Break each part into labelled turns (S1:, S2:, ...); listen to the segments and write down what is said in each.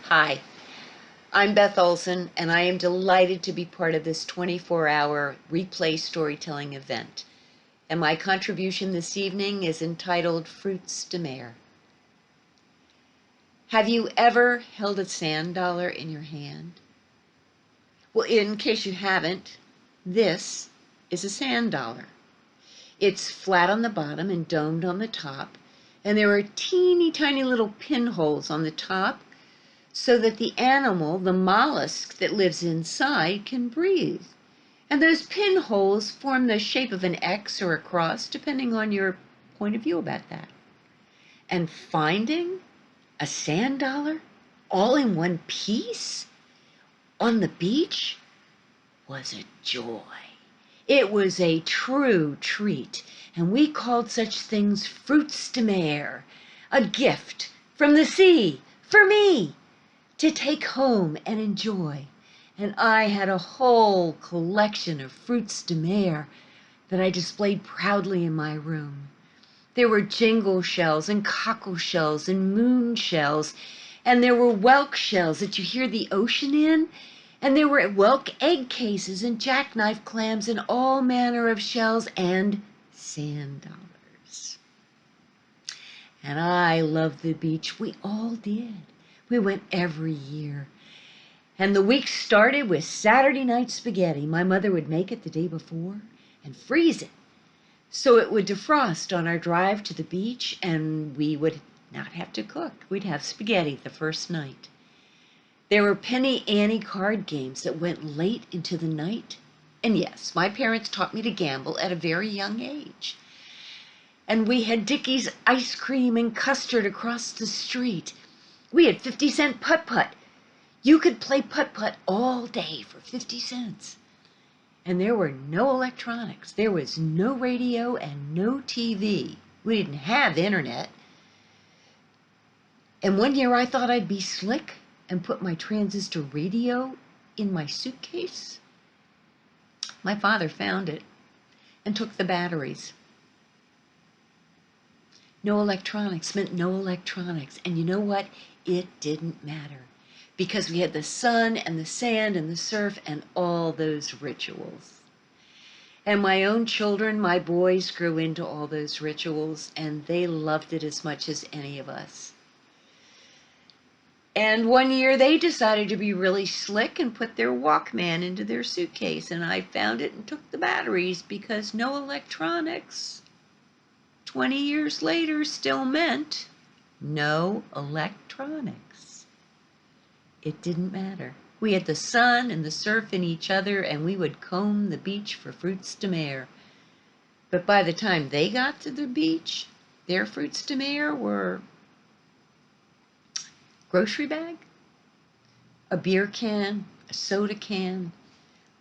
S1: Hi, I'm Beth Olson, and I am delighted to be part of this 24-hour replay storytelling event. And my contribution this evening is entitled Fruits De Mare. Have you ever held a sand dollar in your hand? Well, in case you haven't, this is a sand dollar. It's flat on the bottom and domed on the top, and there are teeny tiny little pinholes on the top so that the animal, the mollusk that lives inside, can breathe. And those pinholes form the shape of an X or a cross, depending on your point of view about that. And finding a sand dollar all in one piece on the beach was a joy. It was a true treat, and we called such things Fruits de Mare, a gift from the sea for me to take home and enjoy. And I had a whole collection of Fruits de Mare that I displayed proudly in my room. There were jingle shells and cockle shells and moon shells, and there were whelk shells that you hear the ocean in, and there were whelk egg cases and jackknife clams and all manner of shells and sand dollars. And I loved the beach. We all did. We went every year. And the week started with Saturday night spaghetti. My mother would make it the day before and freeze it so it would defrost on our drive to the beach, and we would not have to cook. We'd have spaghetti the first night. There were Penny Annie card games that went late into the night. And yes, my parents taught me to gamble at a very young age. And we had Dickie's ice cream and custard across the street. We had 50-cent putt-putt. You could play putt-putt all day for 50 cents. And there were no electronics. There was no radio and no TV. We didn't have internet. And one year I thought I'd be slick and put my transistor radio in my suitcase. My father found it and took the batteries. No electronics meant no electronics. And you know what? It didn't matter, because we had the sun and the sand and the surf and all those rituals. And my own children, my boys, grew into all those rituals, and they loved it as much as any of us. And one year they decided to be really slick and put their Walkman into their suitcase, and I found it and took the batteries, because no electronics 20 years later still meant no electronics. It didn't matter. We had the sun and the surf in each other, and we would comb the beach for Fruits de Mare. But by the time they got to the beach, their Fruits de Mare were grocery bag, a beer can, a soda can,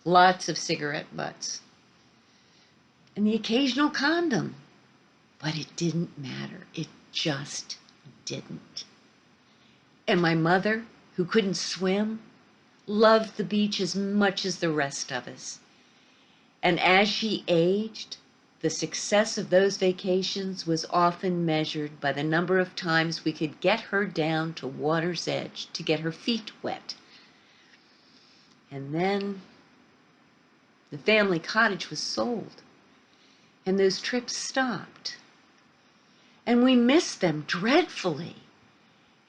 S1: lots of cigarette butts, and the occasional condom. But it didn't matter. It just didn't. And my mother, who couldn't swim, loved the beach as much as the rest of us. And as she aged, the success of those vacations was often measured by the number of times we could get her down to water's edge to get her feet wet. And then the family cottage was sold, and those trips stopped. And we missed them dreadfully.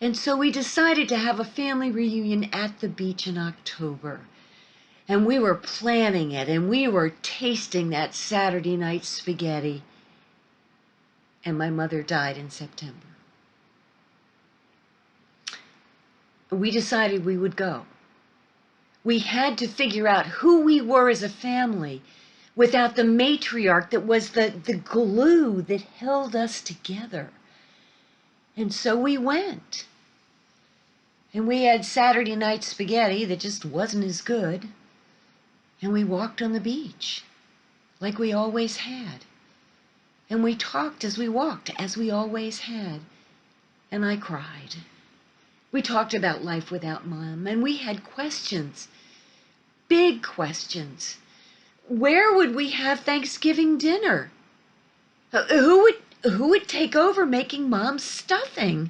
S1: And so we decided to have a family reunion at the beach in October. And we were planning it, and we were tasting that Saturday night spaghetti. And my mother died in September. We decided we would go. We had to figure out who we were as a family without the matriarch that was the glue that held us together. And so we went. And we had Saturday night spaghetti that just wasn't as good. And we walked on the beach like we always had. And we talked as we walked, as we always had. And I cried. We talked about life without Mom, and we had questions, big questions. Where would we have Thanksgiving dinner? Who would take over making Mom's stuffing?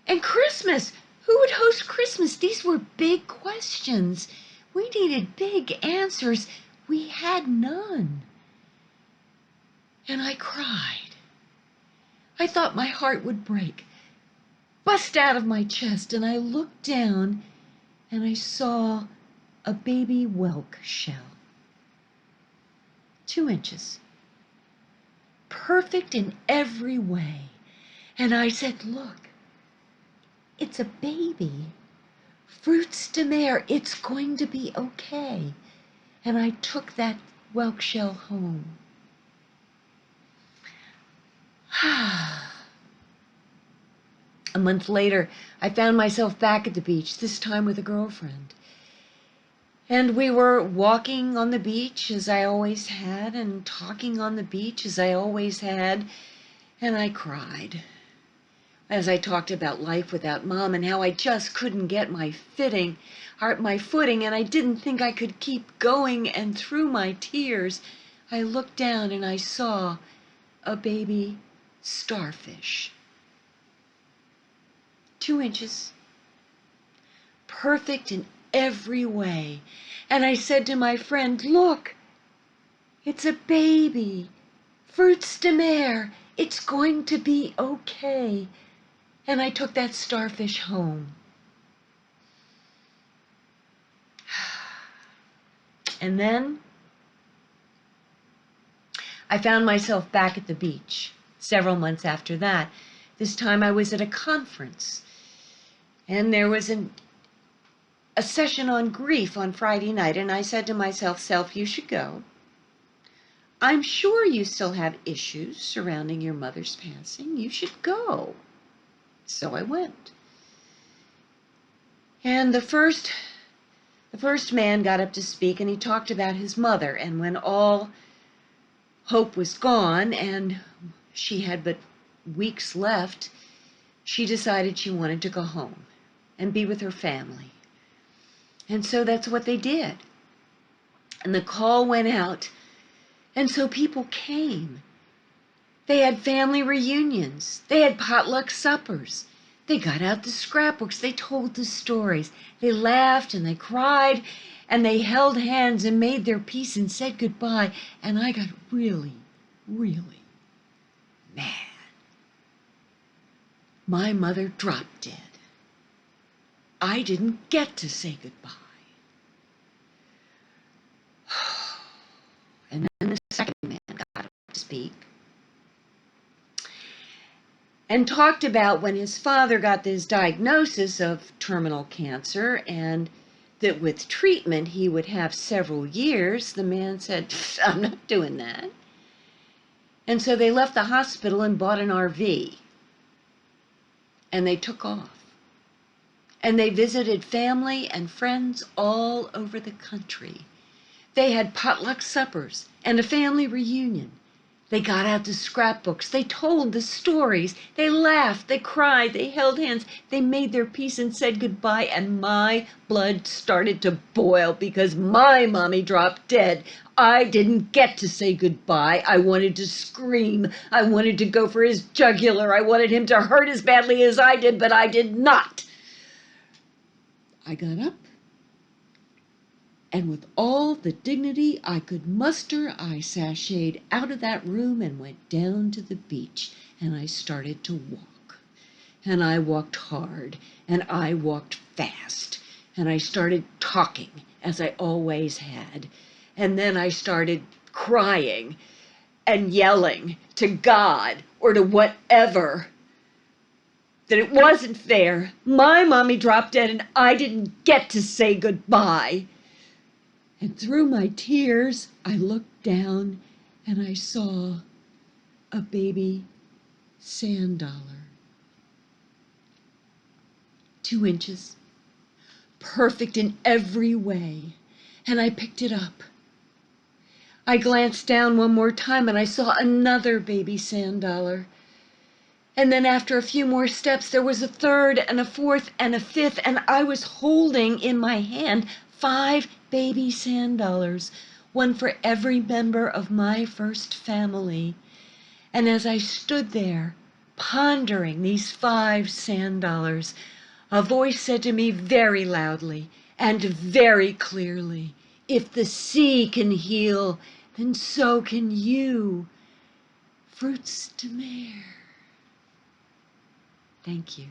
S1: And Christmas, Who would host Christmas? These were big questions. We needed big answers. We had none. And I cried. I thought my heart would break, bust out of my chest, and I looked down and I saw a baby whelk shell. 2 inches. Perfect in every way. And I said, look, it's a baby. Fruits De Mare, it's going to be okay. And I took that whelk shell home. A month later, I found myself back at the beach, this time with a girlfriend. And we were walking on the beach as I always had, and talking on the beach as I always had, and I cried as I talked about life without Mom and how I just couldn't get my footing, and I didn't think I could keep going. And through my tears, I looked down and I saw a baby starfish. 2 inches, perfect in every way. And I said to my friend, look, it's a baby. Fruits De Mare, it's going to be okay. And I took that starfish home. And then I found myself back at the beach several months after that. This time I was at a conference, and there was a session on grief on Friday night, and I said to myself, Self, you should go. I'm sure you still have issues surrounding your mother's passing. You should go. So I went. And the first man got up to speak, and he talked about his mother, and when all hope was gone and she had but weeks left, she decided she wanted to go home and be with her family. And so that's what they did. And the call went out, and so people came. They had family reunions. They had potluck suppers. They got out the scrapbooks. They told the stories. They laughed and they cried, and they held hands and made their peace and said goodbye. And I got really, really mad. My mother dropped dead. I didn't get to say goodbye. And then the second man got up to speak and talked about when his father got this diagnosis of terminal cancer and that with treatment he would have several years. The man said, I'm not doing that. And so they left the hospital and bought an RV. And they took off. And they visited family and friends all over the country. They had potluck suppers and a family reunion. They got out the scrapbooks. They told the stories. They laughed. They cried. They held hands. They made their peace and said goodbye. And my blood started to boil because my mommy dropped dead. I didn't get to say goodbye. I wanted to scream. I wanted to go for his jugular. I wanted him to hurt as badly as I did, but I did not. I got up, and with all the dignity I could muster, I sashayed out of that room and went down to the beach, and I started to walk. And I walked hard, and I walked fast, and I started talking, as I always had. And then I started crying and yelling to God or to whatever that it wasn't fair. My mommy dropped dead, and I didn't get to say goodbye. And through my tears, I looked down and I saw a baby sand dollar. 2 inches, perfect in every way. And I picked it up. I glanced down one more time and I saw another baby sand dollar. And then after a few more steps, there was a third and a fourth and a fifth, and I was holding in my hand 5 baby sand dollars, one for every member of my first family. And as I stood there, pondering these 5 sand dollars, A voice said to me very loudly and very clearly, "If the sea can heal, then so can you. Fruits de Mare." Thank you.